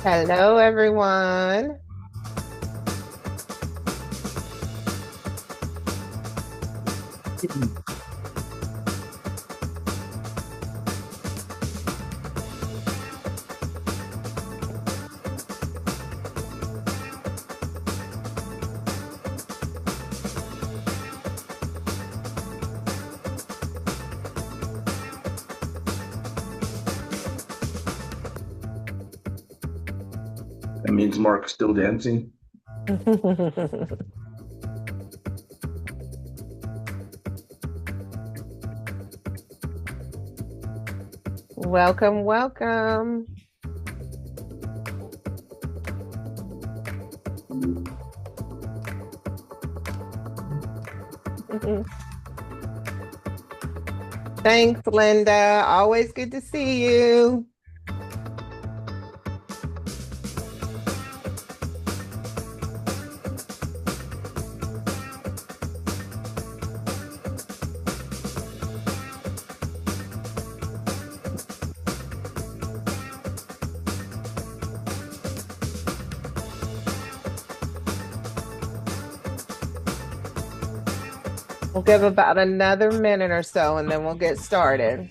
Hello, everyone. That means Mark's still dancing. Welcome, welcome. Thanks, Linda. Always good to see you. We'll give about another minute or so and then we'll get started.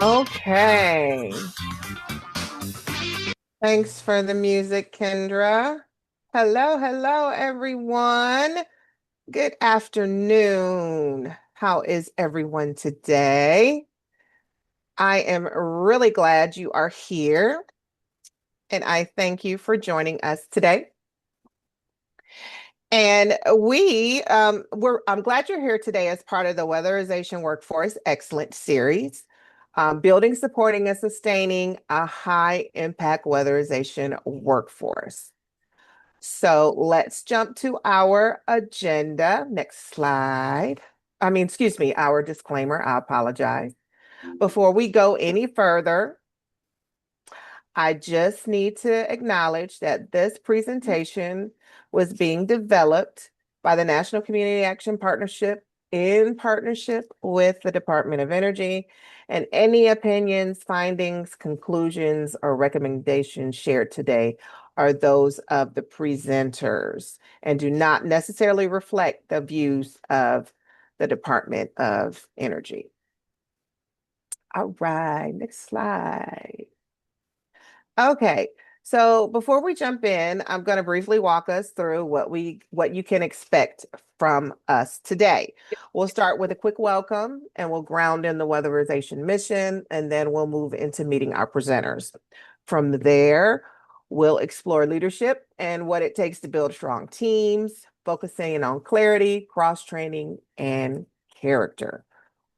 Okay. Thanks for the music, Kendra. Hello, hello, everyone. Good afternoon. How is everyone today? I am really glad you are here, and I thank you for joining us today. And I'm glad you're here today as part of the Weatherization Workforce Excellence Series, building, supporting, and sustaining a high impact weatherization workforce. So let's jump to our agenda. Next slide. Excuse me, our disclaimer. I apologize. Before we go any further, I just need to acknowledge that this presentation was being developed by the National Community Action Partnership in partnership with the Department of Energy, and any opinions, findings, conclusions, or recommendations shared today are those of the presenters and do not necessarily reflect the views of the Department of Energy. All right, next slide. Okay, so before we jump in, I'm going to briefly walk us through what you can expect from us today. We'll start with a quick welcome and we'll ground in the weatherization mission, and then we'll move into meeting our presenters. From there, we'll explore leadership and what it takes to build strong teams, focusing on clarity, cross-training, and character.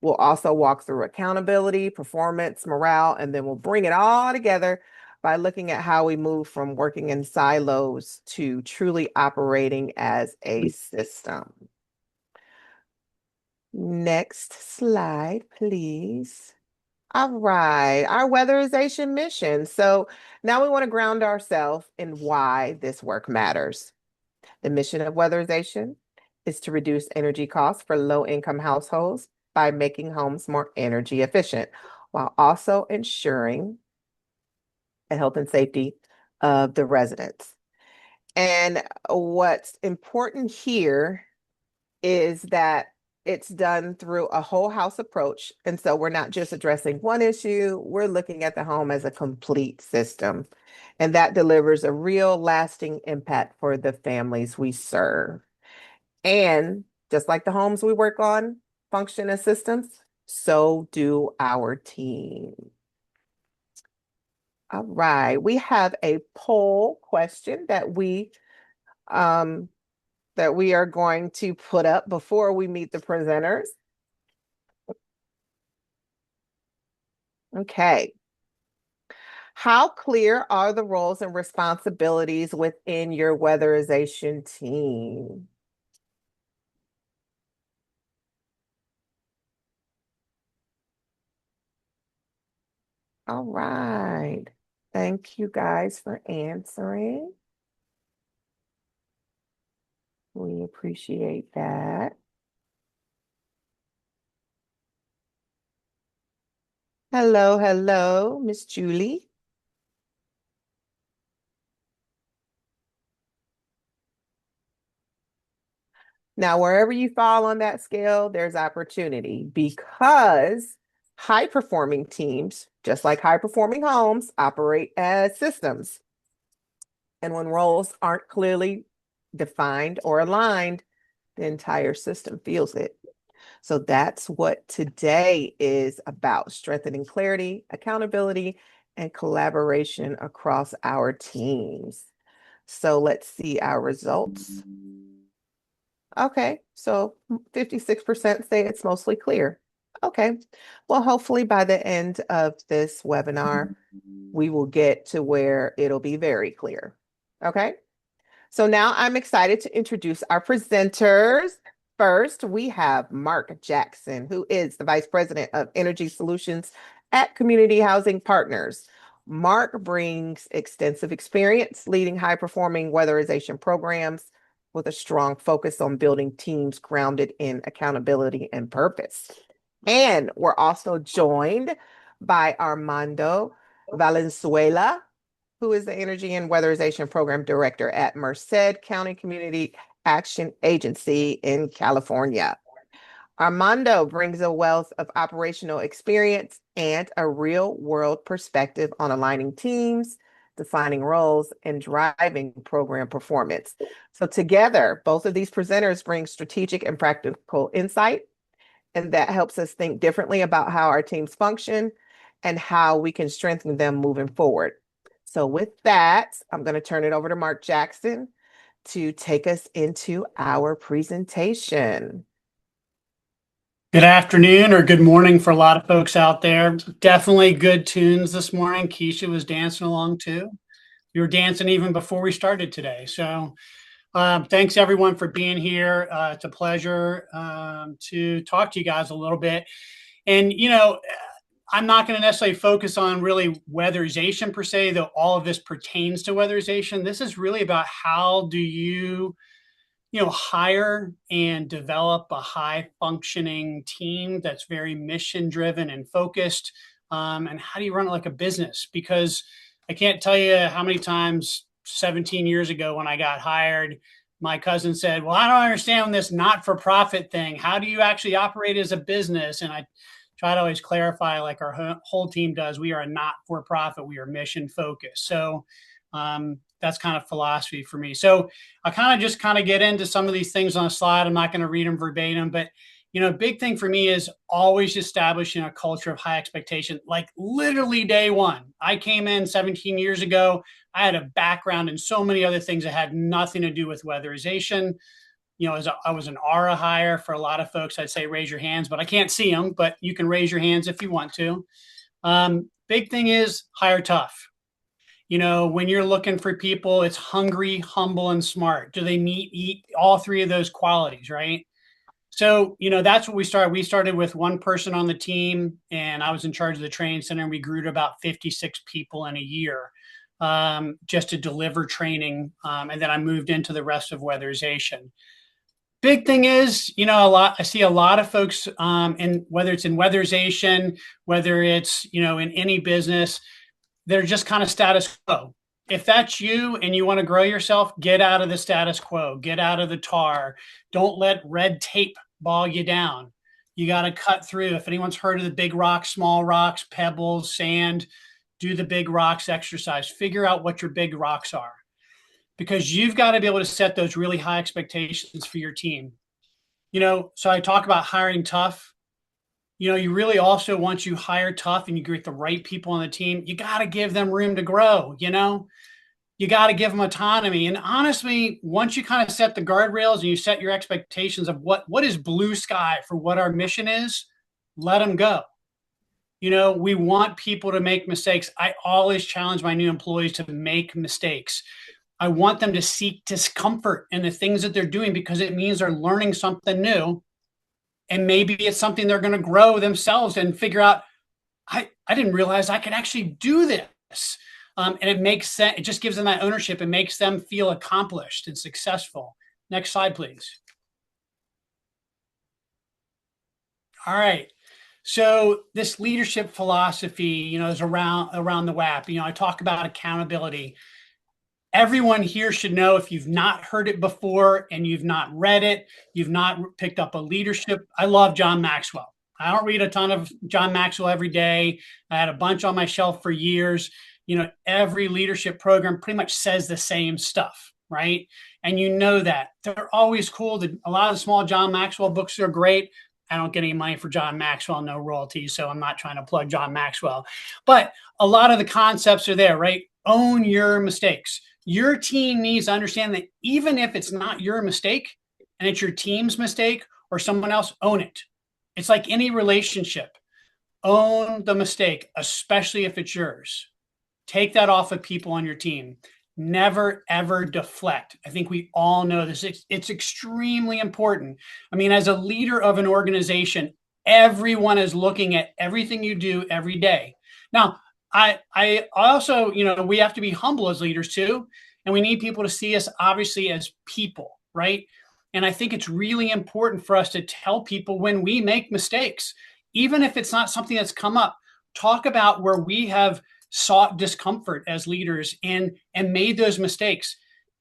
We'll also walk through accountability, performance, morale, and then we'll bring it all together by looking at how we move from working in silos to truly operating as a system. Next slide, please. All right, our weatherization mission. So now we want to ground ourselves in why this work matters. The mission of weatherization is to reduce energy costs for low-income households by making homes more energy efficient, while also ensuring the health and safety of the residents. And what's important here is that it's done through a whole house approach. And so we're not just addressing one issue, we're looking at the home as a complete system. And that delivers a real lasting impact for the families we serve. And just like the homes we work on function as systems, so do our team. All right, we have a poll question um, that we are going to put up before we meet the presenters. Okay. How clear are the roles and responsibilities within your weatherization team? All right. Thank you guys for answering. We appreciate that. Hello, hello, Miss Julie. Now, wherever you fall on that scale, there's opportunity because high performing teams, just like high performing homes, operate as systems. And when roles aren't clearly defined or aligned, the entire system feels it. So that's what today is about: strengthening clarity, accountability, and collaboration across our teams. So let's see our results. Okay, so 56% say it's mostly clear. Okay, well, hopefully by the end of this webinar, we will get to where it'll be very clear. Okay, so now I'm excited to introduce our presenters. First, we have Mark Jackson, who is the Vice President of Energy Solutions at Community Housing Partners. Mark brings extensive experience leading high-performing weatherization programs with a strong focus on building teams grounded in accountability and purpose. And we're also joined by Armando Valenzuela, who is the Energy and Weatherization Program Director at Merced County Community Action Agency in California. Armando brings a wealth of operational experience and a real-world perspective on aligning teams, defining roles, and driving program performance. So together, both of these presenters bring strategic and practical insight, and that helps us think differently about how our teams function and how we can strengthen them moving forward. So with that, I'm going to turn it over to Mark Jackson to take us into our presentation. Good afternoon or good morning for a lot of folks out there. Definitely good tunes this morning. Keisha was dancing along too. We were dancing even before we started today. So thanks everyone for being here. It's a pleasure to talk to you guys a little bit. And, you know, I'm not going to necessarily focus on really weatherization per se, though all of this pertains to weatherization. This is really about how do you hire and develop a high functioning team that's very mission driven and focused. And how do you run it like a business? Because I can't tell you how many times 17 years ago when I got hired, my cousin said, well, I don't understand this not-for-profit thing. How do you actually operate as a business? And I try to always clarify, like our whole team does, we are a not-for-profit, we are mission focused. So that's kind of philosophy for me. So I just get into some of these things on a slide. I'm not going to read them verbatim, but big thing for me is always establishing a culture of high expectation. Like literally day one, I came in 17 years ago. I had a background in so many other things that had nothing to do with weatherization. As I was an ARA hire for a lot of folks, I'd say raise your hands, but I can't see them, but you can raise your hands if you want to. Big thing is hire tough. When you're looking for people, it's hungry, humble, and smart. Do they eat all three of those qualities, right? So, that's what we started. We started with one person on the team, and I was in charge of the training center, and we grew to about 56 people in a year just to deliver training. And then I moved into the rest of weatherization. Big thing is, I see a lot of folks in whether it's in weatherization, whether it's, in any business, they're just kind of status quo. If that's you and you want to grow yourself, get out of the status quo, get out of the tar. Don't let red tape bog you down. You got to cut through. If anyone's heard of the big rocks, small rocks, pebbles, sand, do the big rocks exercise. Figure out what your big rocks are, because you've got to be able to set those really high expectations for your team. So I talk about hiring tough. You really also, once you hire tough and you get the right people on the team, you got to give them room to grow. You got to give them autonomy. And honestly, once you kind of set the guardrails and you set your expectations of what is blue sky for what our mission is, let them go. We want people to make mistakes. I always challenge my new employees to make mistakes. I want them to seek discomfort in the things that they're doing, because it means they're learning something new. And maybe it's something they're going to grow themselves and figure out, I didn't realize I could actually do this. And it makes sense. It just gives them that ownership and makes them feel accomplished and successful. Next slide, please. All right. So this leadership philosophy, is around the WAP. I talk about accountability. Everyone here should know, if you've not heard it before and you've not read it, you've not picked up a leadership. I love John Maxwell. I don't read a ton of John Maxwell every day. I had a bunch on my shelf for years. Every leadership program pretty much says the same stuff, right? And that they're always cool. A lot of the small John Maxwell books are great. I don't get any money for John Maxwell, no royalties, so I'm not trying to plug John Maxwell. But a lot of the concepts are there, right? Own your mistakes. Your team needs to understand that even if it's not your mistake and it's your team's mistake or someone else, own it. It's like any relationship. Own the mistake, especially if it's yours. Take that off of people on your team. Never, ever deflect. I think we all know this. It's extremely important. As a leader of an organization, everyone is looking at everything you do every day. Now, I also, we have to be humble as leaders too. And we need people to see us obviously as people, right? And I think it's really important for us to tell people when we make mistakes, even if it's not something that's come up. Talk about where we have sought discomfort as leaders and made those mistakes.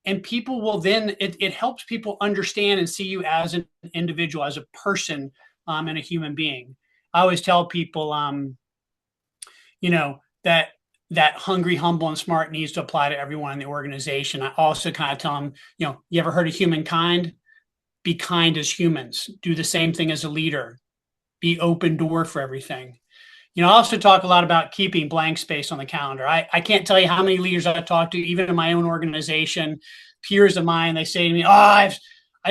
And people will then, it helps people understand and see you as an individual, as a person, and a human being. I always tell people, that hungry, humble, and smart needs to apply to everyone in the organization. I also kind of tell them, you ever heard of humankind? Be kind as humans. Do the same thing as a leader. Be open door for everything. I also talk a lot about keeping blank space on the calendar. I can't tell you how many leaders I've talked to, even in my own organization, peers of mine, they say to me, I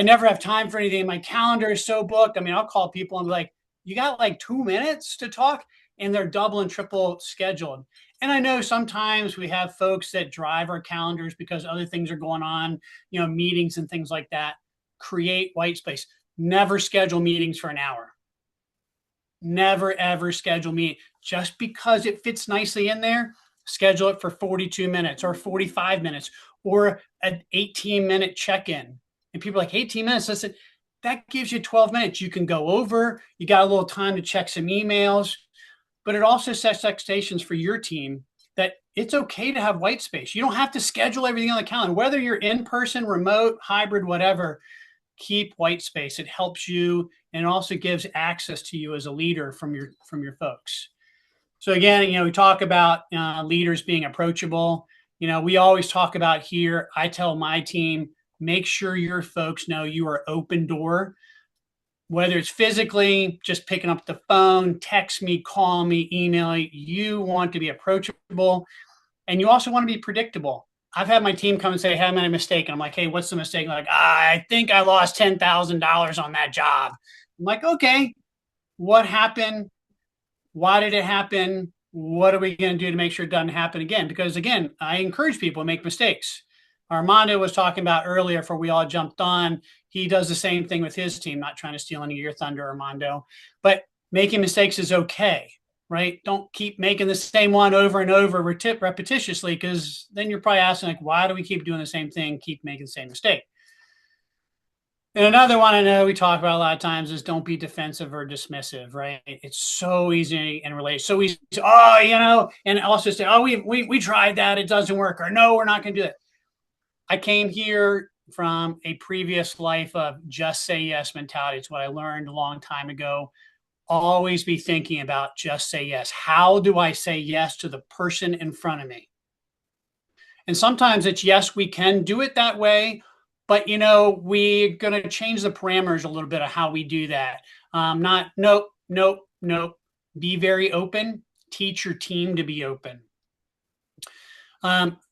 never have time for anything. My calendar is so booked. I'll call people and be like, you got like 2 minutes to talk? And they're double and triple scheduled. And I know sometimes we have folks that drive our calendars because other things are going on, meetings and things like that. Create white space. Never schedule meetings for an hour. Never, ever schedule meeting. Just because it fits nicely in there, schedule it for 42 minutes or 45 minutes or an 18-minute check-in. And people are like, 18 minutes? Listen, that gives you 12 minutes. You can go over. You got a little time to check some emails. But it also sets expectations for your team that it's okay to have white space. You don't have to schedule everything on the calendar. Whether you're in person, remote, hybrid, whatever, keep white space. It helps you and also gives access to you as a leader from your folks. So again, we talk about leaders being approachable. We always talk about here, I tell my team, make sure your folks know you are open door. Whether it's physically, just picking up the phone, text me, call me, email me, you want to be approachable. And you also want to be predictable. I've had my team come and say, hey, I made a mistake. And I'm like, hey, what's the mistake? Like, I think I lost $10,000 on that job. I'm like, okay, what happened? Why did it happen? What are we going to do to make sure it doesn't happen again? Because again, I encourage people to make mistakes. Armando was talking about earlier before we all jumped on. He does the same thing with his team, not trying to steal any of your thunder, Armando, but making mistakes is okay, right? Don't keep making the same one over and over repetitiously, because then you're probably asking, like, why do we keep doing the same thing, keep making the same mistake? And another one I know we talk about a lot of times is don't be defensive or dismissive, right? It's so easy in relation. So easy to, and also say, we tried that, it doesn't work, or no, we're not going to do it. I came here from a previous life of just say yes mentality. It's what I learned a long time ago. Always be thinking about just say yes. How do I say yes to the person in front of me? And sometimes it's yes, we can do it that way, but we're going to change the parameters a little bit of how we do that. Not nope, nope, nope. Be very open. Teach your team to be open.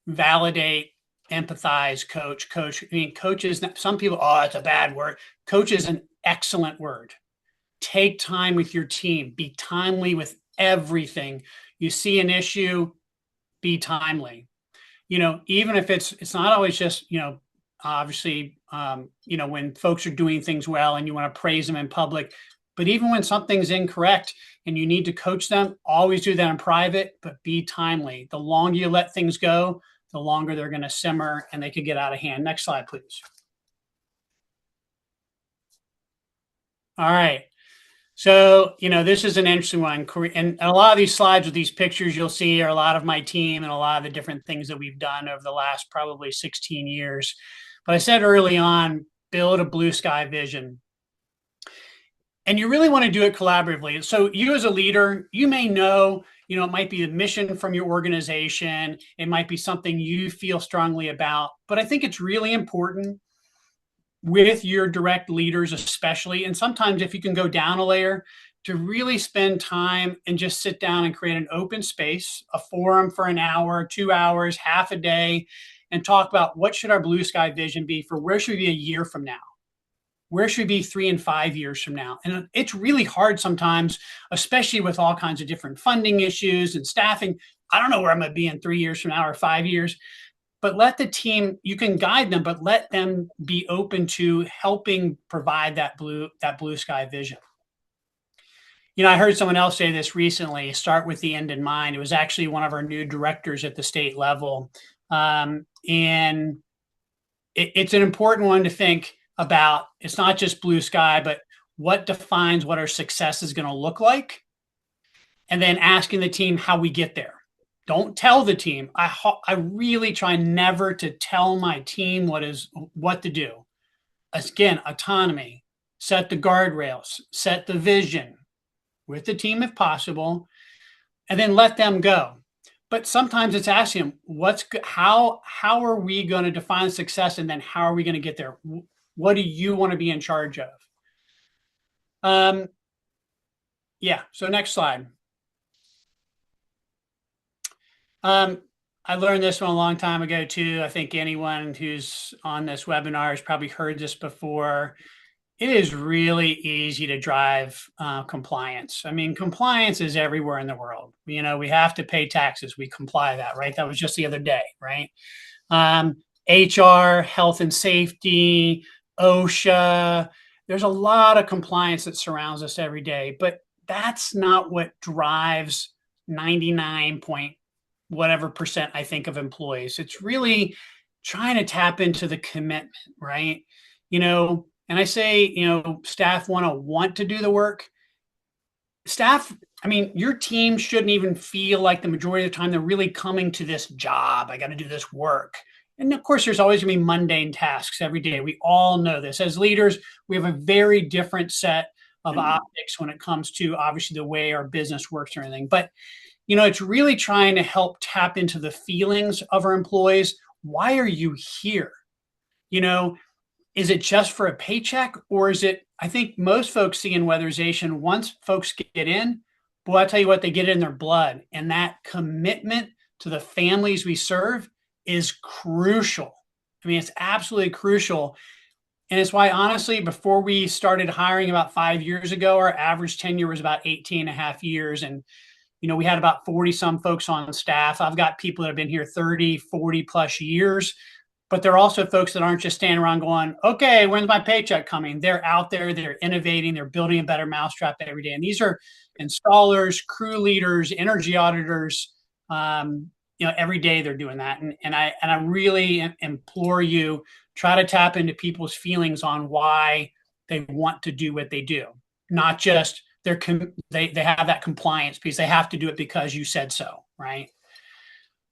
Validate, empathize, coach. I mean, coach is not, some people, oh, it's a bad word. Coach is an excellent word. Take time with your team. Be timely with everything. You see an issue, be timely. Even if it's not always just, obviously, when folks are doing things well and you want to praise them in public, but even when something's incorrect and you need to coach them, always do that in private, but be timely. The longer you let things go, the longer they're going to simmer and they could get out of hand. Next slide, please. All right. So, this is an interesting one. And a lot of these slides with these pictures you'll see are a lot of my team and a lot of the different things that we've done over the last probably 16 years. But I said early on, build a blue sky vision. And you really want to do it collaboratively. So you as a leader, you may know, it might be a mission from your organization. It might be something you feel strongly about. But I think it's really important with your direct leaders, especially, and sometimes if you can go down a layer, to really spend time and just sit down and create an open space, a forum for an hour, 2 hours, half a day, and talk about what should our blue sky vision be for where should we be a year from now? Where should we be 3 and 5 years from now? And it's really hard sometimes, especially with all kinds of different funding issues and staffing. I don't know where I'm going to be in 3 years from now or 5 years. But let the team, you can guide them, but let them be open to helping provide that blue sky vision. I heard someone else say this recently, start with the end in mind. It was actually one of our new directors at the state level. And it's an important one to think about. It's not just blue sky, but what defines what our success is going to look like. And then asking the team how we get there. Don't tell the team. I really try never to tell my team what to do. Again, autonomy, set the guardrails, set the vision with the team if possible, and then let them go. But sometimes it's asking them, how are we going to define success, and then how are we going to get there? What do you want to be in charge of? So next slide. I learned this one a long time ago too. I think anyone who's on this webinar has probably heard this before. It is really easy to drive compliance. I mean, compliance is everywhere in the world. We have to pay taxes. We comply that, right? That was just the other day, right? HR, health and safety, OSHA. There's a lot of compliance that surrounds us every day, but that's not what drives 99 point whatever percent I think of employees. It's really trying to tap into the commitment, right? And I say, staff want to do the work. Staff, your team shouldn't even feel like the majority of the time they're really coming to this job. I got to do this work. And of course, there's always going to be mundane tasks every day. We all know this. As leaders, we have a very different set of optics when it comes to obviously the way our business works or anything. But it's really trying to help tap into the feelings of our employees. Why are you here? Is it just for a paycheck, or is it, I think most folks see in weatherization, once folks get in, boy, I tell you what, they get it in their blood. And that commitment to the families we serve is crucial. It's absolutely crucial. And it's why, honestly, before we started hiring about 5 years ago, our average tenure was about 18 and a half years. And we had about 40 some folks on staff. I've got people that have been here 30, 40 plus years, but they're also folks that aren't just standing around going, okay, when's my paycheck coming? They're out there, they're innovating, they're building a better mousetrap every day. And these are installers, crew leaders, energy auditors. Every day they're doing that. And I really implore you, try to tap into people's feelings on why they want to do what they do, not just they have that compliance piece. They have to do it because you said so, right?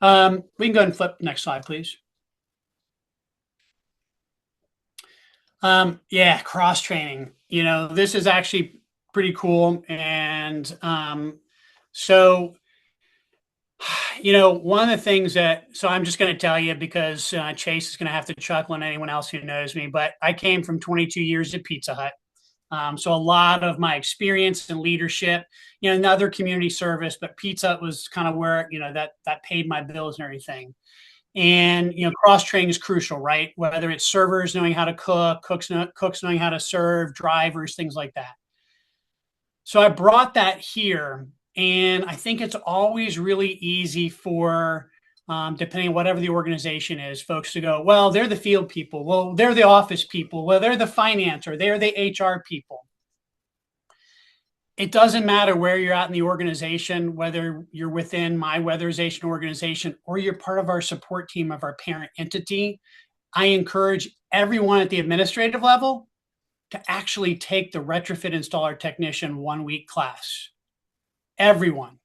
We can go ahead and flip next slide, please. Yeah, cross training. This is actually pretty cool. And so, one of the things so I'm just going to tell you because Chase is going to have to chuckle and anyone else who knows me, but I came from 22 years at Pizza Hut. So a lot of my experience and leadership, another community service, but Pizza Hut was kind of where, that paid my bills and everything. And cross training is crucial, right? Whether it's servers knowing how to cook, cooks knowing how to serve, drivers, things like that. So I brought that here, and I think it's always really easy for, depending on whatever the organization is, folks to go, well, they're the field people, well, they're the office people, well, they're the finance, or they're the HR people. It doesn't matter where you're at in the organization, whether you're within my weatherization organization or you're part of our support team of our parent entity. I encourage everyone at the administrative level to actually take the retrofit installer technician 1 week class. Everyone.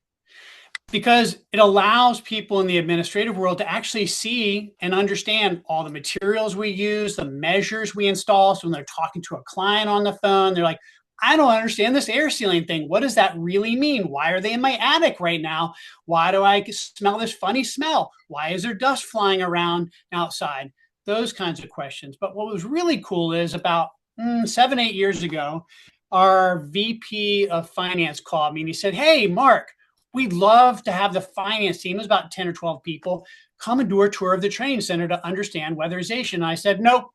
Because it allows people in the administrative world to actually see and understand all the materials we use, the measures we install. So when they're talking to a client on the phone, they're like, I don't understand this air sealing thing. What does that really mean? Why are they in my attic right now? Why do I smell this funny smell? Why is there dust flying around outside? Those kinds of questions. But what was really cool is about 7-8 years ago, our VP of finance called me and he said, hey, Mark, we'd love to have the finance team, it was about 10 or 12 people, come and do a tour of the training center to understand weatherization. And I said, nope.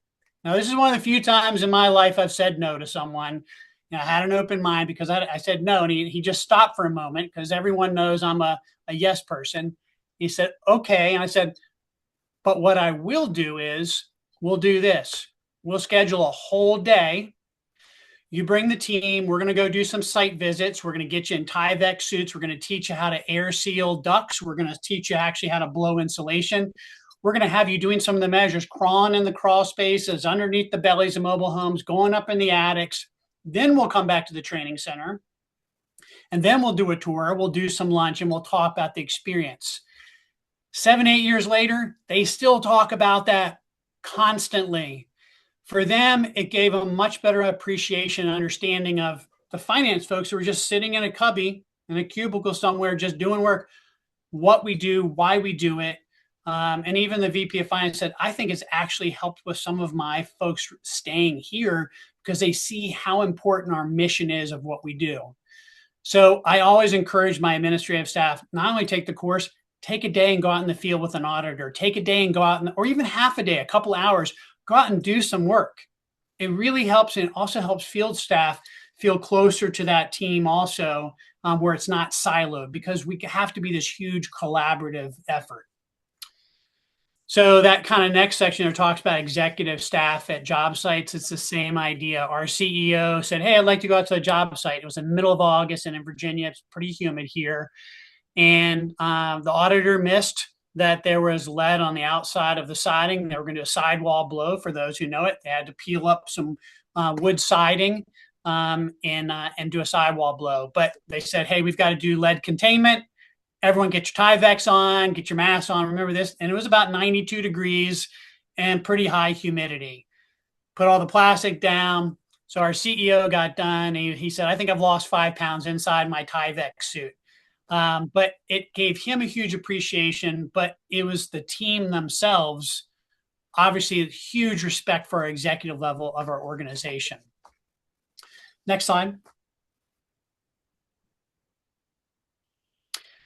Now, this is one of the few times in my life I've said no to someone. I had an open mind because I said no. And he just stopped for a moment because everyone knows I'm a yes person. He said, okay. And I said, but what I will do is we'll do this. We'll schedule a whole day. You bring the team. We're going to go do some site visits. We're going to get you in Tyvek suits. We're going to teach you how to air seal ducts. We're going to teach you actually how to blow insulation. We're going to have you doing some of the measures, crawling in the crawl spaces, underneath the bellies of mobile homes, going up in the attics. Then we'll come back to the training center. And then we'll do a tour. We'll do some lunch and we'll talk about the experience. 7-8 years later, they still talk about that constantly. For them, it gave a much better appreciation and understanding of the finance folks who were just sitting in a cubby in a cubicle somewhere, just doing work, what we do, why we do it. And even the VP of finance said, I think it's actually helped with some of my folks staying here because they see how important our mission is of what we do. So I always encourage my administrative staff, not only take the course, take a day and go out in the field with an auditor, take a day and go out, or even half a day, a couple hours, go out and do some work. It really helps, and it also helps field staff feel closer to that team also, where it's not siloed, because we have to be this huge collaborative effort. So that kind of next section there talks about executive staff at job sites. It's the same idea. Our CEO said, hey, I'd like to go out to a job site. It was in the middle of August and in Virginia. It's pretty humid here. And the auditor missed that there was lead on the outside of the siding. They were going to do a sidewall blow. For those who know it, they had to peel up some wood siding and do a sidewall blow. But they said, hey, we've got to do lead containment. Everyone get your Tyvek on, get your mask on. Remember this? And it was about 92 degrees and pretty high humidity. Put all the plastic down. So our CEO got done. He said, I think I've lost 5 pounds inside my Tyvek suit. But it gave him a huge appreciation, but it was the team themselves, obviously a huge respect for our executive level of our organization. Next slide.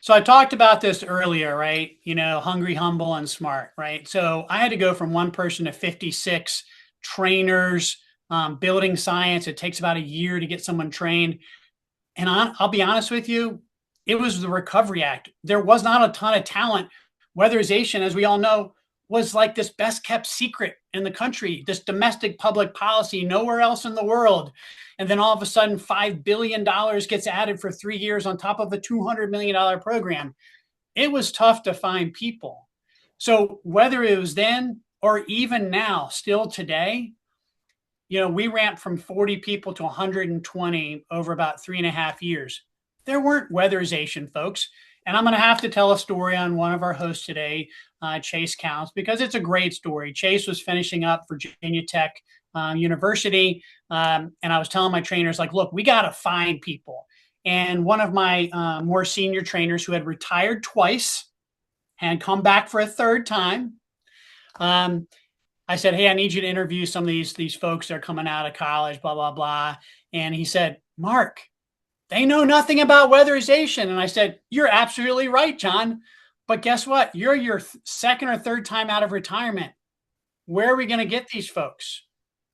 So I talked about this earlier, right? Hungry, humble, and smart, right? So I had to go from 1 person to 56 trainers, building science. It takes about a year to get someone trained. And I'll be honest with you, it was the Recovery Act. There was not a ton of talent. Weatherization, as we all know, was like this best kept secret in the country, this domestic public policy, nowhere else in the world. And then all of a sudden, $5 billion gets added for 3 years on top of a $200 million program. It was tough to find people. So whether it was then or even now, still today, we ramped from 40 people to 120 over about 3.5 years. There weren't weatherization folks. And I'm going to have to tell a story on one of our hosts today, Chase Counts, because it's a great story. Chase was finishing up Virginia Tech university. And I was telling my trainers, like, look, we got to find people. And one of my more senior trainers who had retired twice and come back for a third time, I said, hey, I need you to interview some of these folks that are coming out of college, blah, blah, blah. And he said, Mark, they know nothing about weatherization. And I said, you're absolutely right, John. But guess what? You're your second or third time out of retirement. Where are we going to get these folks?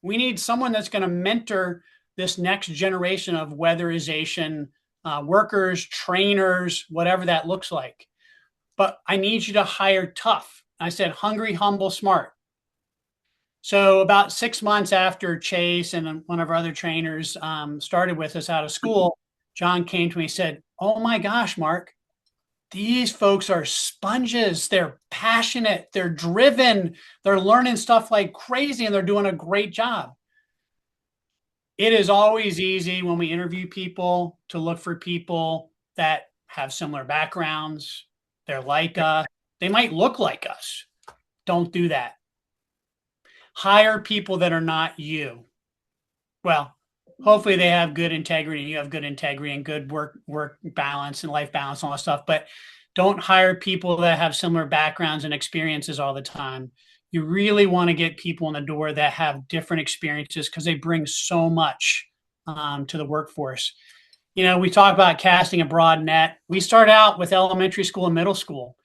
We need someone that's going to mentor this next generation of weatherization workers, trainers, whatever that looks like. But I need you to hire tough. I said, hungry, humble, smart. So about 6 months after Chase and one of our other trainers started with us out of school, John came to me and said, oh my gosh, Mark, these folks are sponges. They're passionate. They're driven. They're learning stuff like crazy, and they're doing a great job. It is always easy when we interview people to look for people that have similar backgrounds. They're like us. They might look like us. Don't do that. Hire people that are not you. Well, hopefully they have good integrity. You have good integrity and good work balance and life balance and all that stuff. But don't hire people that have similar backgrounds and experiences all the time. You really want to get people in the door that have different experiences because they bring so much to the workforce. You know, we talk about casting a broad net. We start out with elementary school and middle school.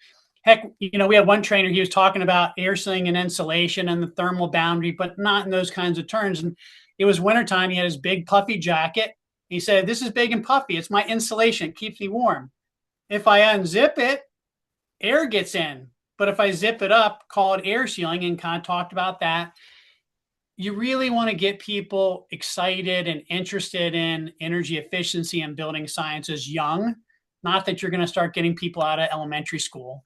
Heck, you know, we had one trainer, he was talking about air sealing and insulation and the thermal boundary, but not in those kinds of terms. And it was wintertime. He had his big puffy jacket. He said, this is big and puffy. It's my insulation. It keeps me warm. If I unzip it, air gets in. But if I zip it up, call it air sealing, and kind of talked about that. You really want to get people excited and interested in energy efficiency and building sciences young. Not that you're going to start getting people out of elementary school.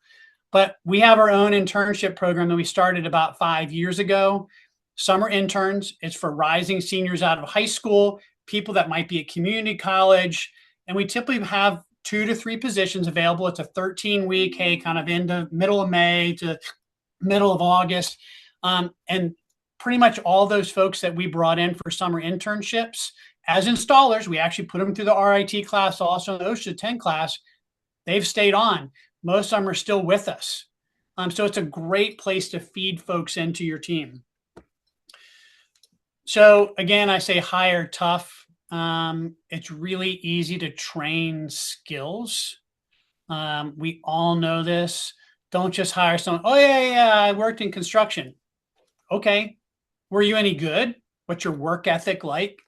But we have our own internship program that we started about 5 years ago. Summer interns. It's for rising seniors out of high school, people that might be at community college. And we typically have 2 to 3 positions available. It's a 13-week, hey, kind of into middle of May to middle of August. And pretty much all those folks that we brought in for summer internships as installers, we actually put them through the RIT class, also the OSHA 10 class. They've stayed on. Most of them are still with us. So it's a great place to feed folks into your team. So again, I say hire tough. It's really easy to train skills. We all know this. Don't just hire someone. Oh, yeah, I worked in construction. Okay. Were you any good? What's your work ethic like?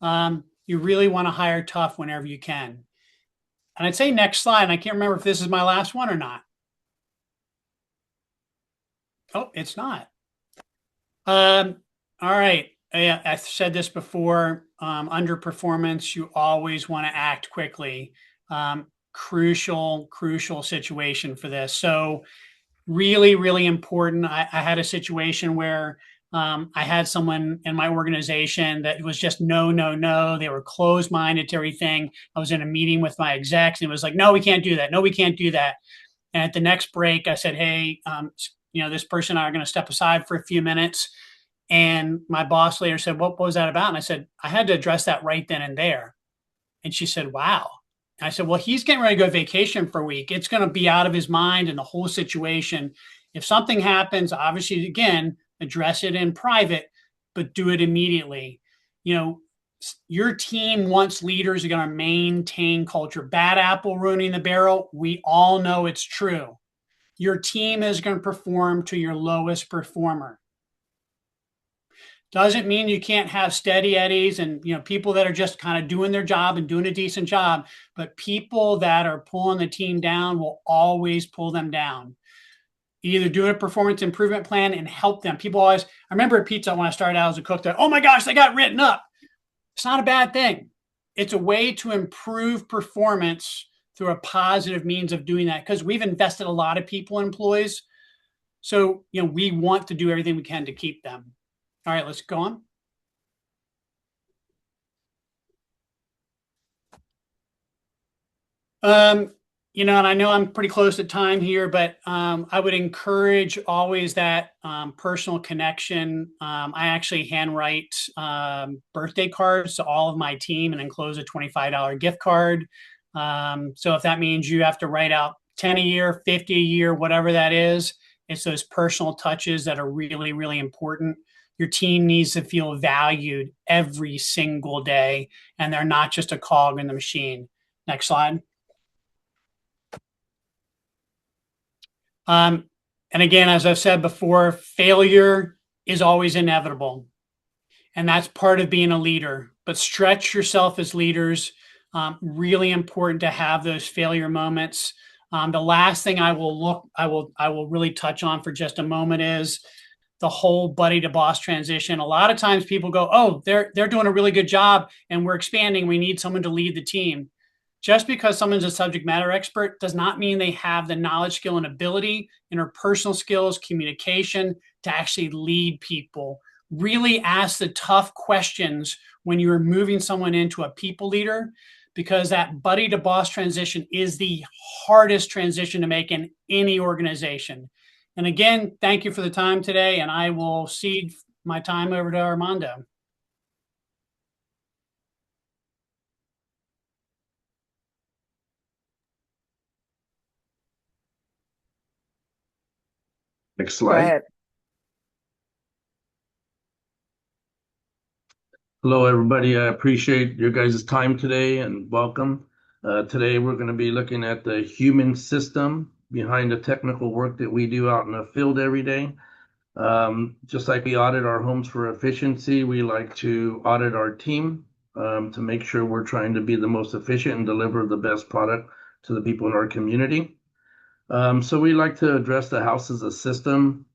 You really want to hire tough whenever you can. And I'd say next slide, and I can't remember if this is my last one or not. Oh, it's not. All right. I said this before, underperformance, you always want to act quickly. Crucial situation for this. So really, really important. I had a situation where I had someone in my organization that was just no. They were closed-minded to everything. I was in a meeting with my execs, and it was like, no, we can't do that. No, we can't do that. And at the next break, I said, hey, this person and I are going to step aside for a few minutes. And my boss later said, what was that about? And I said, I had to address that right then and there. And she said, wow. And I said, well, he's getting ready to go vacation for a week. It's going to be out of his mind and the whole situation. If something happens, obviously, again, address it in private, but do it immediately. You know, your team wants leaders who are going to maintain culture. Bad apple ruining the barrel. We all know it's true. Your team is going to perform to your lowest performer. Doesn't mean you can't have steady eddies and people that are just kind of doing their job and doing a decent job, but people that are pulling the team down will always pull them down. Either do a performance improvement plan and help them. People always, I remember at Pizza when I started out as a cook, oh my gosh, they got written up. It's not a bad thing. It's a way to improve performance through a positive means of doing that, because we've invested a lot of people in employees. So, we want to do everything we can to keep them. All right, let's go on. And I know I'm pretty close to time here, but I would encourage always that personal connection. I actually handwrite birthday cards to all of my team and enclose a $25 gift card. So if that means you have to write out 10 a year, 50 a year, whatever that is, it's those personal touches that are really, really important. Your team needs to feel valued every single day, and they're not just a cog in the machine. Next slide. And again, as I've said before, failure is always inevitable. And that's part of being a leader. But stretch yourself as leaders. Really important to have those failure moments. The last thing I will really touch on for just a moment is the whole buddy to boss transition. A lot of times people go, oh, they're doing a really good job and we're expanding. We need someone to lead the team. Just because someone's a subject matter expert does not mean they have the knowledge, skill, and ability, interpersonal skills, communication to actually lead people. Really ask the tough questions when you're moving someone into a people leader, because that buddy to boss transition is the hardest transition to make in any organization. And again, thank you for the time today, and I will cede my time over to Armando. Next Go slide. ahead. Hello, everybody. I appreciate your guys' time today and welcome. Today, we're going to be looking at the human system behind the technical work that we do out in the field every day. Just like we audit our homes for efficiency, we like to audit our team to make sure we're trying to be the most efficient and deliver the best product to the people in our community. So we like to address the house as a system.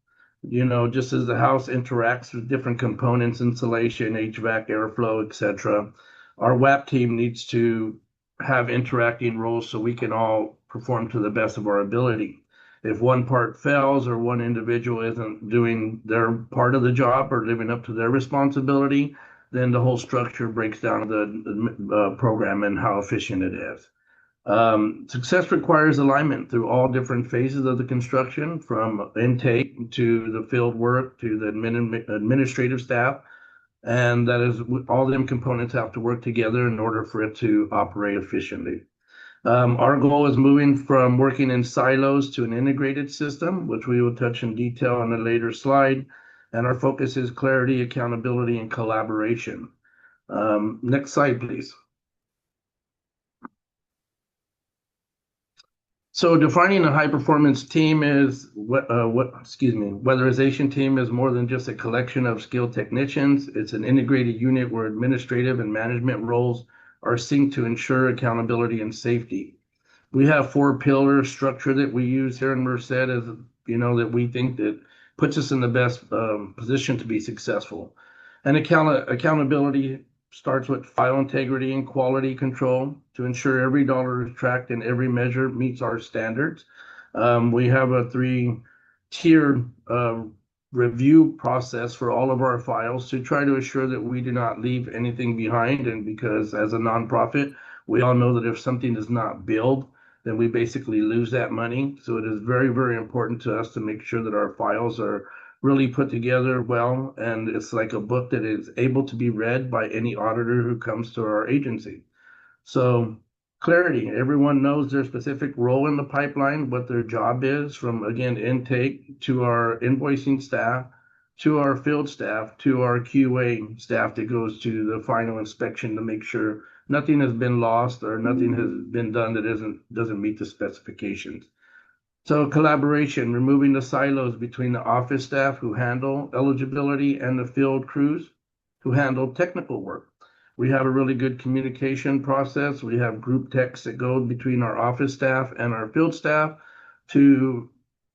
Just as the house interacts with different components, insulation, HVAC, airflow, etc., our WAP team needs to have interacting roles so we can all perform to the best of our ability. If one part fails or one individual isn't doing their part of the job or living up to their responsibility, then the whole structure breaks down the program and how efficient it is. Success requires alignment through all different phases of the construction, from intake to the field work to the administrative staff. And that is, all them components have to work together in order for it to operate efficiently. Our goal is moving from working in silos to an integrated system, which we will touch in detail on a later slide. And our focus is clarity, accountability, and collaboration. Next slide, please. So defining a high performance team is weatherization team is more than just a collection of skilled technicians. It's an integrated unit where administrative and management roles are synced to ensure accountability and safety. We have 4-pillar structure that we use here in Merced, as that we think that puts us in the best position to be successful. And accountability starts with file integrity and quality control to ensure every dollar is tracked and every measure meets our standards. We have a 3-tier review process for all of our files to try to assure that we do not leave anything behind. And because as a nonprofit, we all know that if something is not billed, then we basically lose that money. So it is very, very important to us to make sure that our files are really put together well, and it's like a book that is able to be read by any auditor who comes to our agency. So clarity, everyone knows their specific role in the pipeline, what their job is, from, again, intake to our invoicing staff, to our field staff, to our QA staff that goes to the final inspection to make sure nothing has been lost or nothing has been done that doesn't meet the specifications. So collaboration, removing the silos between the office staff who handle eligibility and the field crews who handle technical work. We have a really good communication process. We have group texts that go between our office staff and our field staff to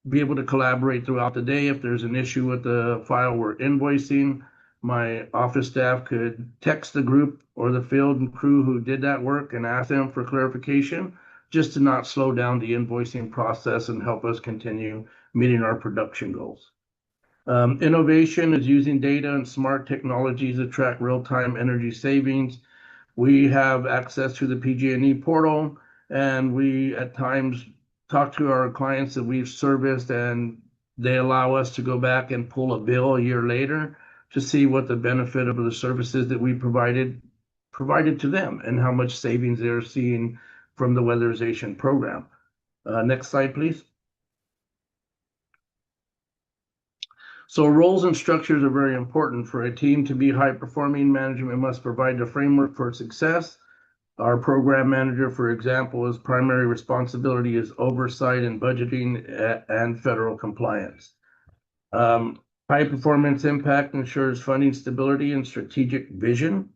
be able to collaborate throughout the day. If there's an issue with the file we're invoicing, my office staff could text the group or the field and crew who did that work and ask them for clarification, just to not slow down the invoicing process and help us continue meeting our production goals. Innovation is using data and smart technologies to track real-time energy savings. We have access to the PG&E portal, And we at times talk to our clients that we've serviced, and they allow us to go back and pull a bill a year later to see what the benefit of the services that we provided to them and how much savings they're seeing from the weatherization program. Next slide, please. So roles and structures are very important. For a team to be high performing, management must provide the framework for success. Our program manager, for example, his primary responsibility is oversight and budgeting and federal compliance. High performance impact ensures funding stability and strategic vision.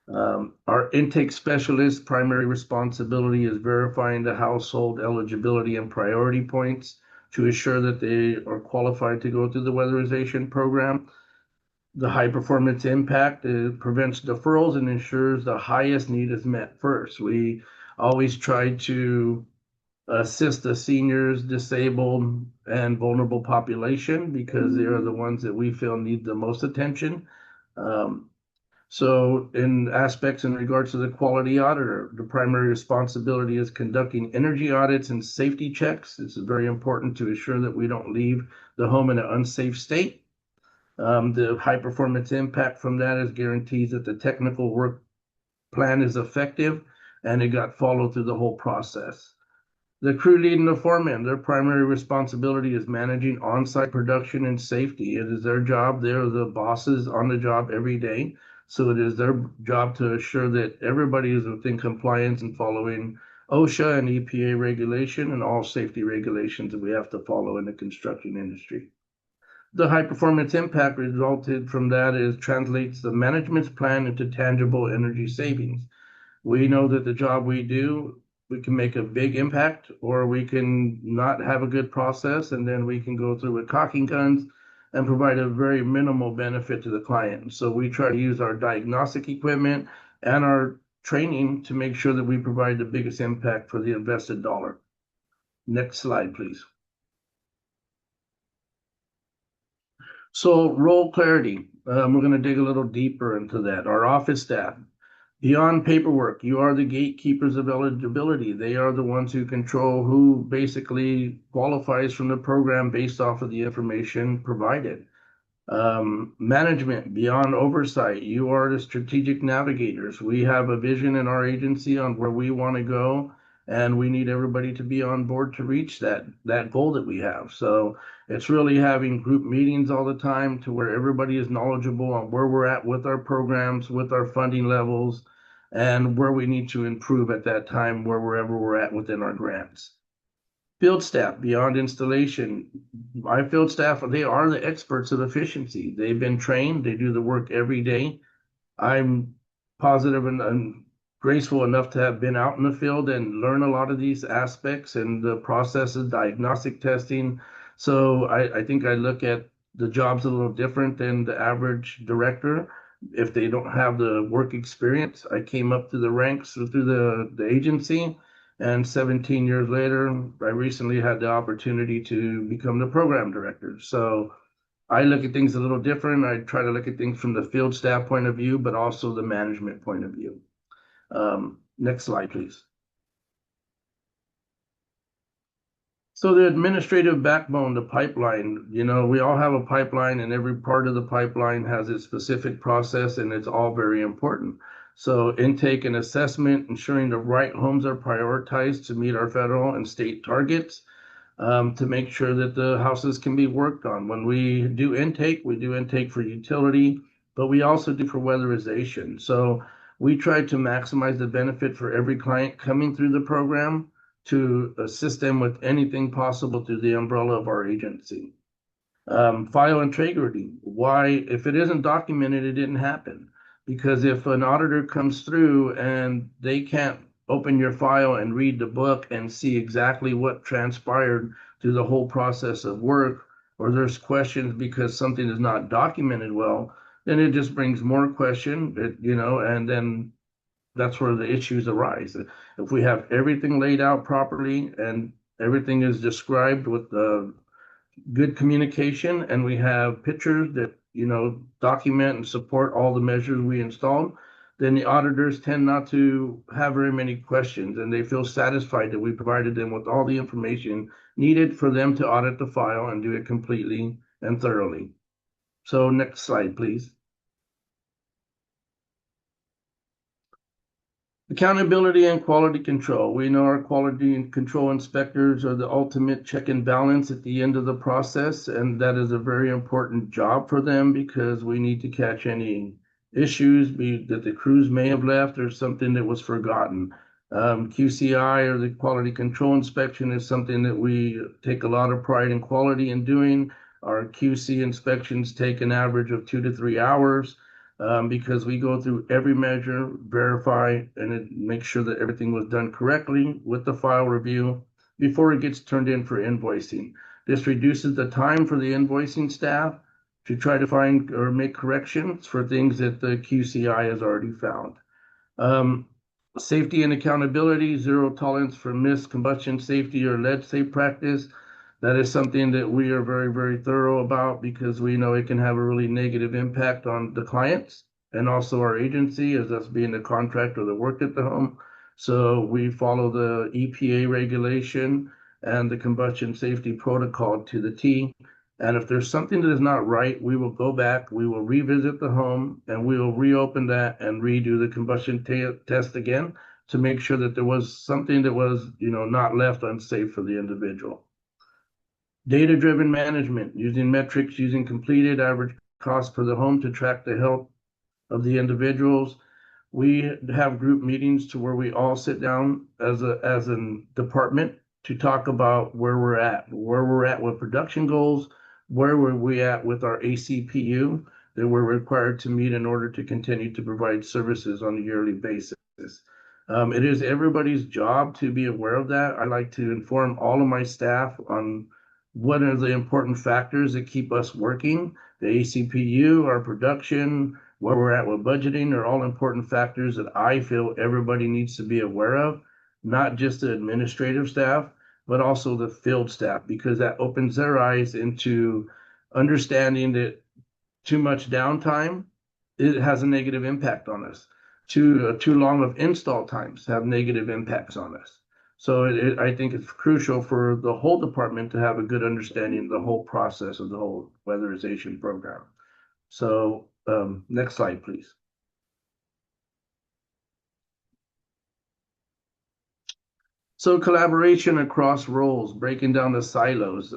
Our intake specialist primary responsibility is verifying the household eligibility and priority points to ensure that they are qualified to go through the weatherization program. The high performance impact prevents deferrals and ensures the highest need is met first. We always try to assist the seniors, disabled, and vulnerable population because they are the ones that we feel need the most attention. So in aspects in regards to the quality auditor, the primary responsibility is conducting energy audits and safety checks. It's very important to ensure that we don't leave the home in an unsafe state. The high performance impact from that is guarantees that the technical work plan is effective and it got followed through the whole process. The crew lead and the foreman, their primary responsibility is managing on-site production and safety. It is their job. They're the bosses on the job every day. So it is their job to assure that everybody is within compliance and following OSHA and EPA regulation and all safety regulations that we have to follow in the construction industry. The high performance impact resulted from that is translates the management's plan into tangible energy savings. We know that the job we do, we can make a big impact, or we can not have a good process, and then we can go through with caulking guns and provide a very minimal benefit to the client. So we try to use our diagnostic equipment and our training to make sure that we provide the biggest impact for the invested dollar. Next slide, please. So role clarity, we're going to dig a little deeper into that. Our office staff, beyond paperwork, you are the gatekeepers of eligibility. They are the ones who control who basically qualifies from the program based off of the information provided. Management, beyond oversight, you are the strategic navigators. We have a vision in our agency on where we want to go, and we need everybody to be on board to reach that goal that we have. So it's really having group meetings all the time to where everybody is knowledgeable on where we're at with our programs, with our funding levels, and where we need to improve at that time, wherever we're at within our grants. Field staff, beyond installation, my field staff, they are the experts of efficiency. They've been trained, they do the work every day. I'm positive and graceful enough to have been out in the field and learn a lot of these aspects and the processes, diagnostic testing. So I think I look at the jobs a little different than the average director if they don't have the work experience. I came up through the ranks through the agency, and 17 years later, I recently had the opportunity to become the program director. So I look at things a little different. I try to look at things from the field staff point of view, but also the management point of view. Next slide, please. So the administrative backbone, the pipeline, we all have a pipeline, and every part of the pipeline has its specific process, and it's all very important. So intake and assessment, ensuring the right homes are prioritized to meet our federal and state targets, to make sure that the houses can be worked on. When we do intake for utility, but we also do for weatherization. So we try to maximize the benefit for every client coming through the program to assist them with anything possible through the umbrella of our agency. File integrity. Why, if it isn't documented, it didn't happen. Because if an auditor comes through and they can't open your file and read the book and see exactly what transpired through the whole process of work, or there's questions because something is not documented well, then it just brings more question, and then that's where the issues arise. If we have everything laid out properly and everything is described with good communication, and we have pictures that document and support all the measures we installed, then the auditors tend not to have very many questions, and they feel satisfied that we provided them with all the information needed for them to audit the file and do it completely and thoroughly. So next slide, please. Accountability and quality control. We know our quality and control inspectors are the ultimate check and balance at the end of the process, and that is a very important job for them because we need to catch any issues that the crews may have left or something that was forgotten. QCI, or the quality control inspection, is something that we take a lot of pride and quality in doing. Our QC inspections take an average of 2 to 3 hours. Because we go through every measure, verify, and make sure that everything was done correctly with the file review before it gets turned in for invoicing. This reduces the time for the invoicing staff to try to find or make corrections for things that the QCI has already found. Safety and accountability, zero tolerance for missed combustion safety or lead safe practice. That is something that we are very, very thorough about because we know it can have a really negative impact on the clients and also our agency as us being the contractor that worked at the home. So we follow the EPA regulation and the combustion safety protocol to the T. And if there's something that is not right, we will go back, we will revisit the home, and we will reopen that and redo the combustion test again to make sure that there was something that was, not left unsafe for the individual. Data-driven management, using metrics, using completed average cost for the home to track the health of the individuals. We have group meetings to where we all sit down as a department to talk about where we're at with production goals, where were we at with our ACPU that we're required to meet in order to continue to provide services on a yearly basis. It is everybody's job to be aware of that. I like to inform all of my staff on what are the important factors that keep us working. The ACPU, our production, where we're at with budgeting are all important factors that I feel everybody needs to be aware of, not just the administrative staff, but also the field staff, because that opens their eyes into understanding that too much downtime, it has a negative impact on us. Too long of install times have negative impacts on us. So I think it's crucial for the whole department to have a good understanding of the whole process of the whole weatherization program. So next slide, please. So collaboration across roles, breaking down the silos.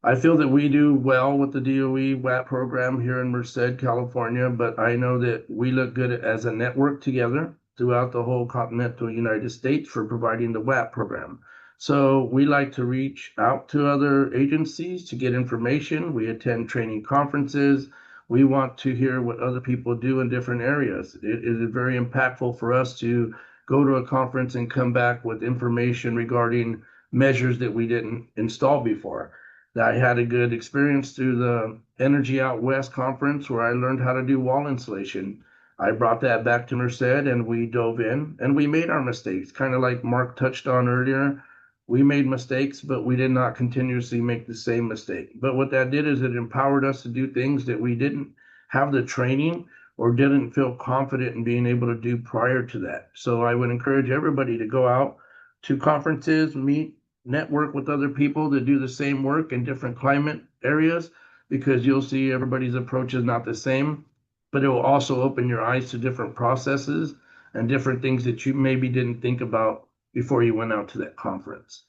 I feel that we do well with the DOE WAP program here in Merced, California, but I know that we look good as a network together throughout the whole continental United States for providing the WAP program. So we like to reach out to other agencies to get information. We attend training conferences. We want to hear what other people do in different areas. It is very impactful for us to go to a conference and come back with information regarding measures that we didn't install before. I had a good experience through the Energy Out West conference where I learned how to do wall insulation. I brought that back to Merced and we dove in and we made our mistakes, kind of like Mark touched on earlier. We made mistakes, but we did not continuously make the same mistake. But what that did is it empowered us to do things that we didn't have the training or didn't feel confident in being able to do prior to that. So I would encourage everybody to go out to conferences, meet, network with other people that do the same work in different climate areas, because you'll see everybody's approach is not the same, but it will also open your eyes to different processes and different things that you maybe didn't think about before you went out to that conference.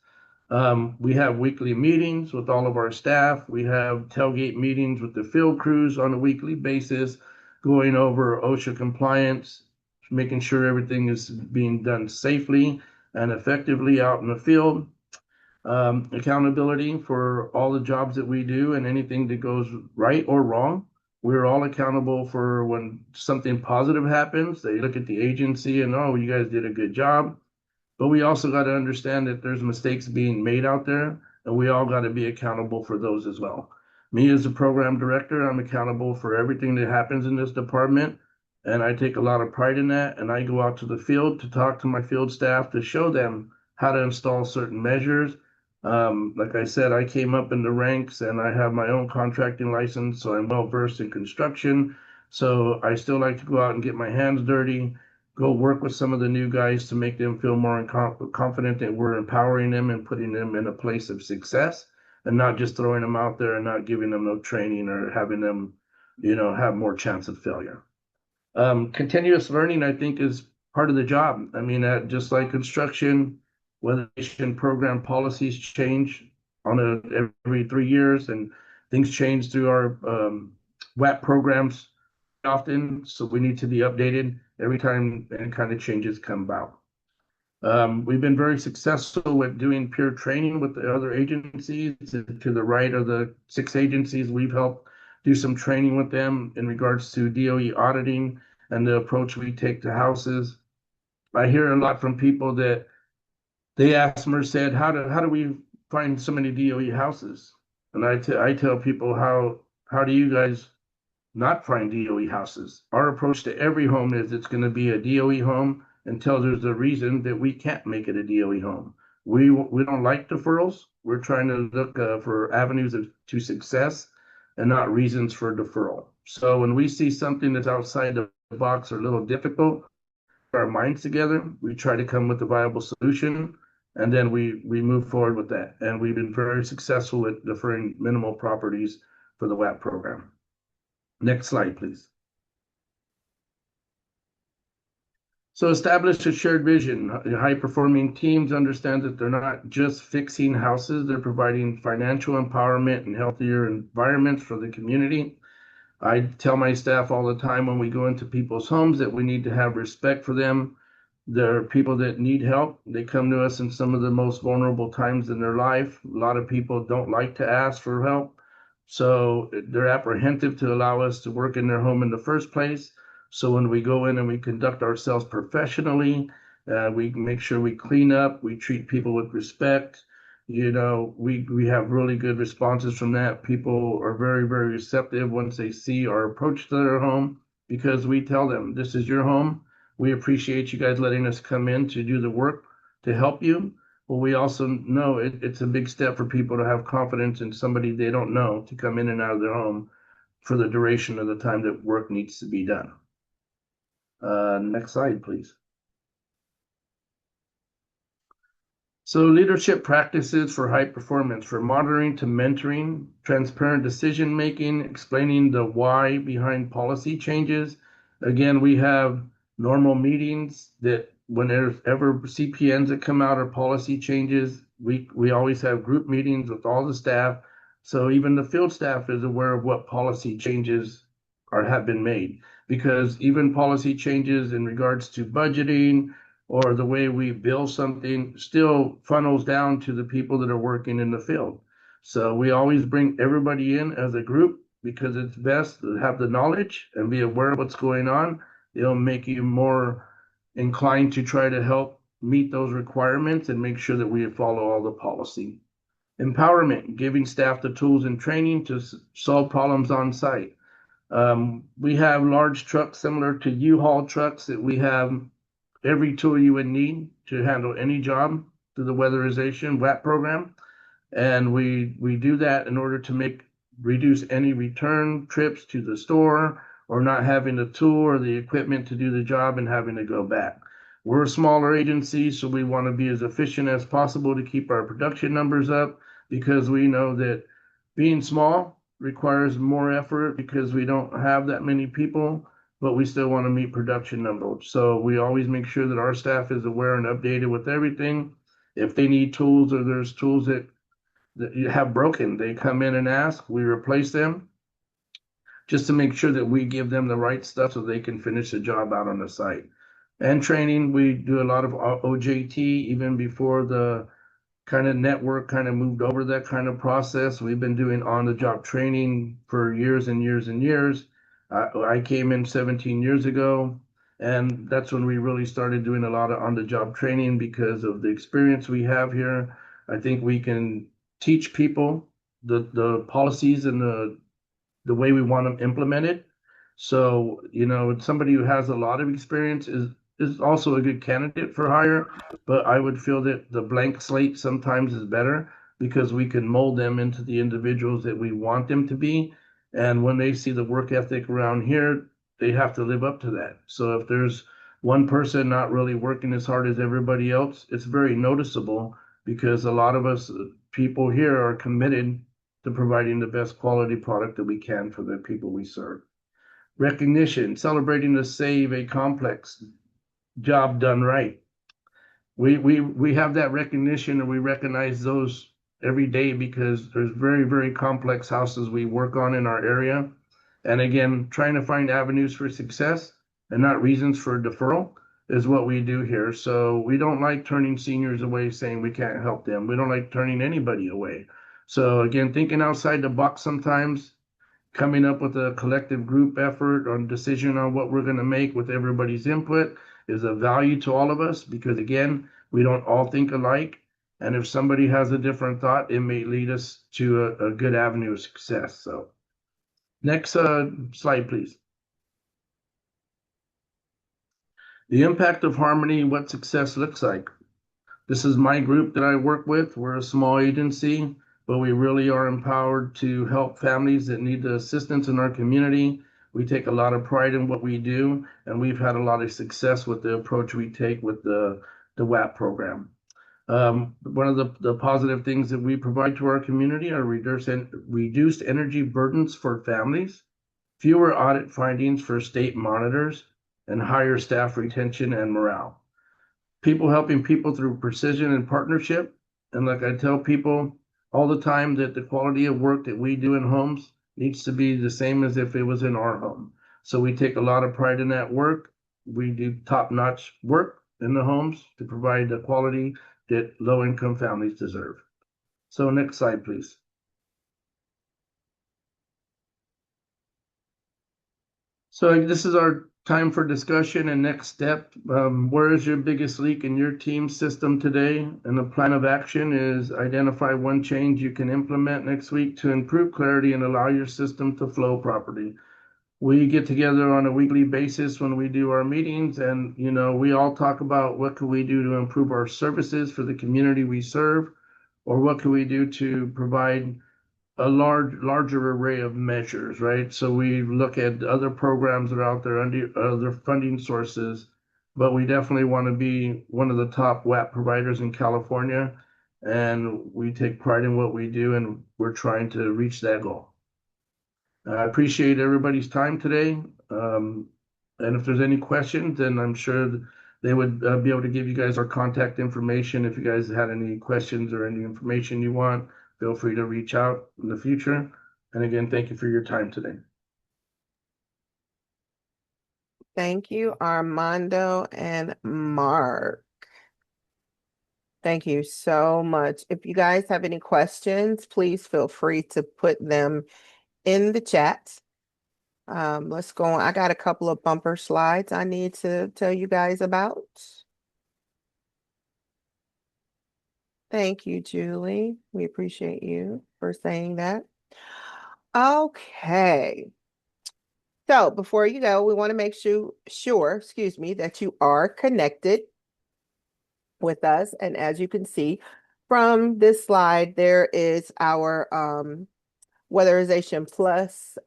We have weekly meetings with all of our staff. We have tailgate meetings with the field crews on a weekly basis, going over OSHA compliance, making sure everything is being done safely and effectively out in the field. Accountability for all the jobs that we do and anything that goes right or wrong. We're all accountable for when something positive happens. They look at the agency and, oh, you guys did a good job. But we also got to understand that there's mistakes being made out there, and we all got to be accountable for those as well. Me as a program director, I'm accountable for everything that happens in this department, and I take a lot of pride in that. And I go out to the field to talk to my field staff to show them how to install certain measures. Like I said, I came up in the ranks and I have my own contracting license, so I'm well versed in construction. So I still like to go out and get my hands dirty, go work with some of the new guys to make them feel more confident that we're empowering them and putting them in a place of success and not just throwing them out there and not giving them no training or having them, have more chance of failure. Continuous learning, I think, is part of the job. I mean, just like construction, weatherization program policies change every 3 years, and things change through our WAP programs often, so we need to be updated every time any kind of changes come about. We've been very successful with doing peer training with the other agencies. To the right are the 6 agencies we've helped do some training with them in regards to DOE auditing and the approach we take to houses. I hear a lot from people that they ask Merced, how do we find so many DOE houses? And I tell people, how do you guys not find DOE houses? Our approach to every home is it's going to be a DOE home until there's a reason that we can't make it a DOE home. We don't like deferrals. We're trying to look for avenues to success and not reasons for deferral. So when we see something that's outside the box or a little difficult, our minds together, we try to come with a viable solution, and then we move forward with that. And we've been very successful at deferring minimal properties for the WAP program. Next slide, please. So establish a shared vision. High-performing teams understand that they're not just fixing houses, they're providing financial empowerment and healthier environments for the community. I tell my staff all the time when we go into people's homes that we need to have respect for them. There are people that need help. They come to us in some of the most vulnerable times in their life. A lot of people don't like to ask for help, so they're apprehensive to allow us to work in their home in the first place. So when we go in and we conduct ourselves professionally, we make sure we clean up, we treat people with respect. We have really good responses from that. People are very, very receptive once they see our approach to their home, because we tell them, this is your home. We appreciate you guys letting us come in to do the work to help you. But we also know it's a big step for people to have confidence in somebody they don't know to come in and out of their home for the duration of the time that work needs to be done. Next slide, please. So leadership practices for high performance, from monitoring to mentoring, transparent decision making, explaining the why behind policy changes. Again, we have normal meetings that when there's ever CPNs that come out or policy changes, we always have group meetings with all the staff. So even the field staff is aware of what policy changes have been made, because even policy changes in regards to budgeting or the way we bill something still funnels down to the people that are working in the field. So we always bring everybody in as a group because it's best to have the knowledge and be aware of what's going on. It'll make you more inclined to try to help meet those requirements and make sure that we follow all the policy. Empowerment, giving staff the tools and training to solve problems on site. We have large trucks similar to U-Haul trucks that we have every tool you would need to handle any job through the weatherization WAP program. And we do that in order to reduce any return trips to the store or not having the tool or the equipment to do the job and having to go back. We're a smaller agency, so we want to be as efficient as possible to keep our production numbers up, because we know that being small requires more effort because we don't have that many people, but we still want to meet production numbers. So we always make sure that our staff is aware and updated with everything. If they need tools or there's tools that you have broken, they come in and ask, we replace them, just to make sure that we give them the right stuff so they can finish the job out on the site. And training, we do a lot of OJT even before the kind of network kind of moved over that kind of process. We've been doing on-the-job training for years and years and years. I came in 17 years ago, and that's when we really started doing a lot of on-the-job training because of the experience we have here. I think we can teach people the policies and the way we want them implemented. So, somebody who has a lot of experience is also a good candidate for hire, but I would feel that the blank slate sometimes is better because we can mold them into the individuals that we want them to be. And when they see the work ethic around here, they have to live up to that. So if there's one person not really working as hard as everybody else, it's very noticeable because a lot of us people here are committed to providing the best quality product that we can for the people we serve. Recognition, celebrating to save a complex job done right. We have that recognition and we recognize those every day because there's very complex houses we work on in our area. And again, trying to find avenues for success and not reasons for deferral is what we do here. So we don't like turning seniors away saying we can't help them. We don't like turning anybody away. So again, thinking outside the box sometimes, coming up with a collective group effort on decision on what we're going to make with everybody's input is of value to all of us because again, we don't all think alike. And if somebody has a different thought, it may lead us to a good avenue of success. So next slide, please. The impact of harmony, what success looks like. This is my group that I work with. We're a small agency, but we really are empowered to help families that need the assistance in our community. We take a lot of pride in what we do, and we've had a lot of success with the approach we take with the WAP program. One of the positive things that we provide to our community are reduced energy burdens for families, fewer audit findings for state monitors, and higher staff retention and morale. People helping people through precision and partnership. And like I tell people all the time that the quality of work that we do in homes needs to be the same as if it was in our home. So we take a lot of pride in that work. We do top-notch work in the homes to provide the quality that low-income families deserve. So next slide, please. So this is our time for discussion and next step. Where is your biggest leak in your team system today? And the plan of action is identify one change you can implement next week to improve clarity and allow your system to flow properly. We get together on a weekly basis when we do our meetings and we all talk about what can we do to improve our services for the community we serve, or what can we do to provide a larger array of measures, right? So we look at other programs that are out there under other funding sources, but we definitely want to be one of the top WAP providers in California, and we take pride in what we do, and we're trying to reach that goal. I appreciate everybody's time today, and if there's any questions, then I'm sure they would be able to give you guys our contact information. If you guys had any questions or any information you want, feel free to reach out in the future. And again, thank you for your time today. Thank you, Armando and Mark. Thank you so much. If you guys have any questions, please feel free to put them in the chat. Let's go on. I got a couple of bumper slides I need to tell you guys about. Thank you, Julie. We appreciate you for saying that. Okay. So before you go, we want to make sure, that you are connected with us. And as you can see from this slide, there is our Weatherization Plus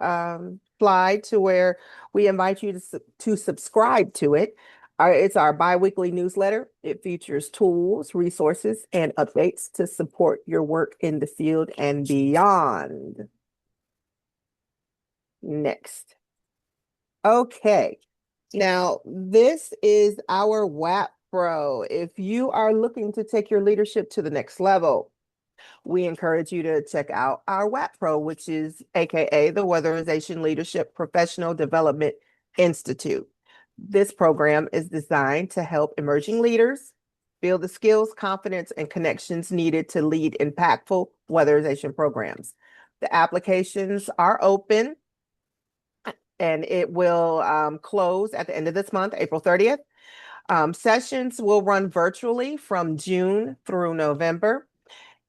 slide to where we invite you to subscribe to it. It's our bi-weekly newsletter. It features tools, resources, and updates to support your work in the field and beyond. Next. Okay. Now, this is our WAP Pro. If you are looking to take your leadership to the next level, we encourage you to check out our WAP Pro, which is AKA the Weatherization Leadership Professional Development Institute. This program is designed to help emerging leaders build the skills, confidence, and connections needed to lead impactful weatherization programs. The applications are open and it will close at the end of this month, April 30th. Sessions will run virtually from June through November.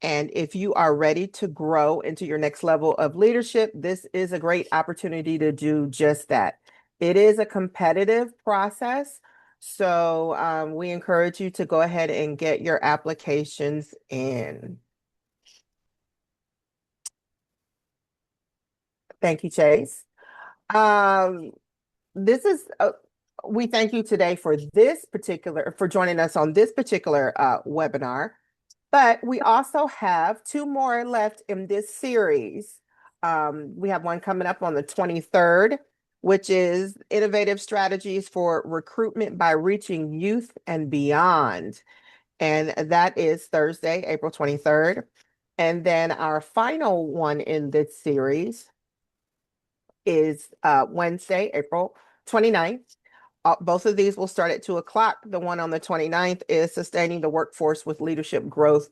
And if you are ready to grow into your next level of leadership, this is a great opportunity to do just that. It is a competitive process, so we encourage you to go ahead and get your applications in. Thank you, Chase. this is we thank you today for for joining us on this particular webinar. But we also have two more left in this series. We have one coming up on the 23rd, which is Innovative Strategies for Recruitment by Reaching Youth and Beyond. And that is Thursday, April 23rd. And then our final one in this series is Wednesday, April 29th. Both of these will start at 2 o'clock. The one on the 29th is Sustaining the Workforce with Leadership Growth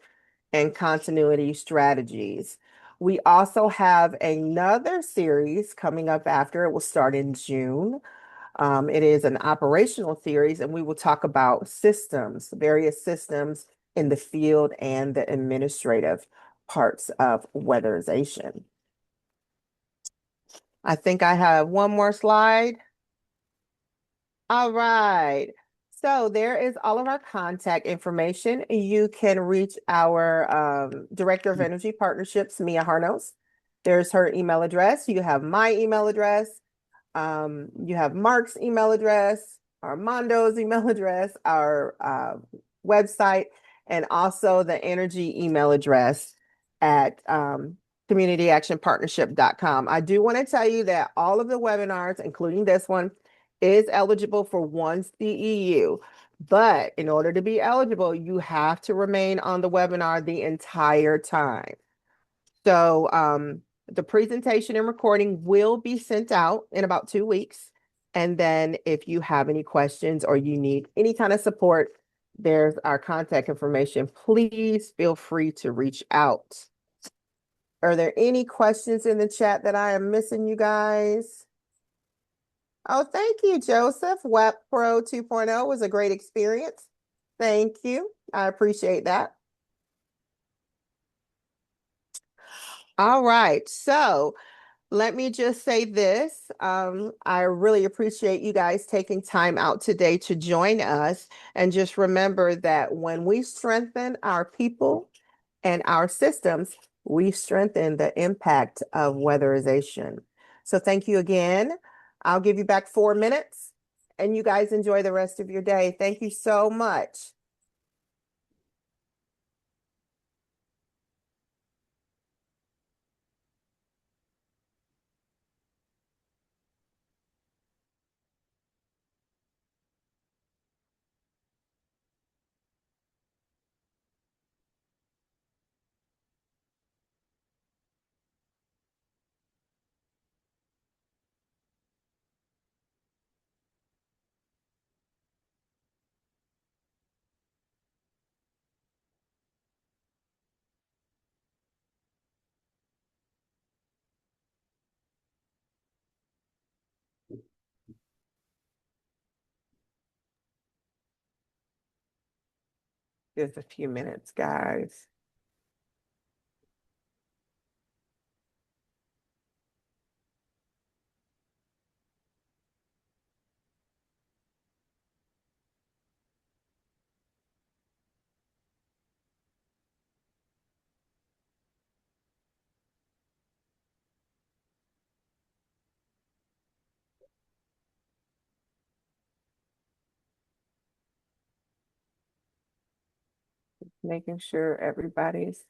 and Continuity Strategies. We also have another series coming up after. It will start in June. It is an operational series, and we will talk about systems, various systems in the field and the administrative parts of weatherization. I think I have one more slide. All right. So there is all of our contact information. You can reach our Director of Energy Partnerships, Mia Harnos. There's her email address. You have my email address. You have Mark's email address, Armando's email address, our website, and also the energy email address at communityactionpartnership.com. I do want to tell you that all of the webinars, including this one, is eligible for one CEU. But in order to be eligible, you have to remain on the webinar the entire time. So the presentation and recording will be sent out in about 2 weeks. And then if you have any questions or you need any kind of support, there's our contact information. Please feel free to reach out. Are there any questions in the chat that I am missing, you guys? Oh, thank you, Joseph. WAP Pro 2.0 was a great experience. Thank you. I appreciate that. All right. So let me just say this. I really appreciate you guys taking time out today to join us. And just remember that when we strengthen our people and our systems, we strengthen the impact of weatherization. So thank you again. I'll give you back 4 minutes and you guys enjoy the rest of your day. Thank you so much. Just a few minutes, guys. Making sure everybody's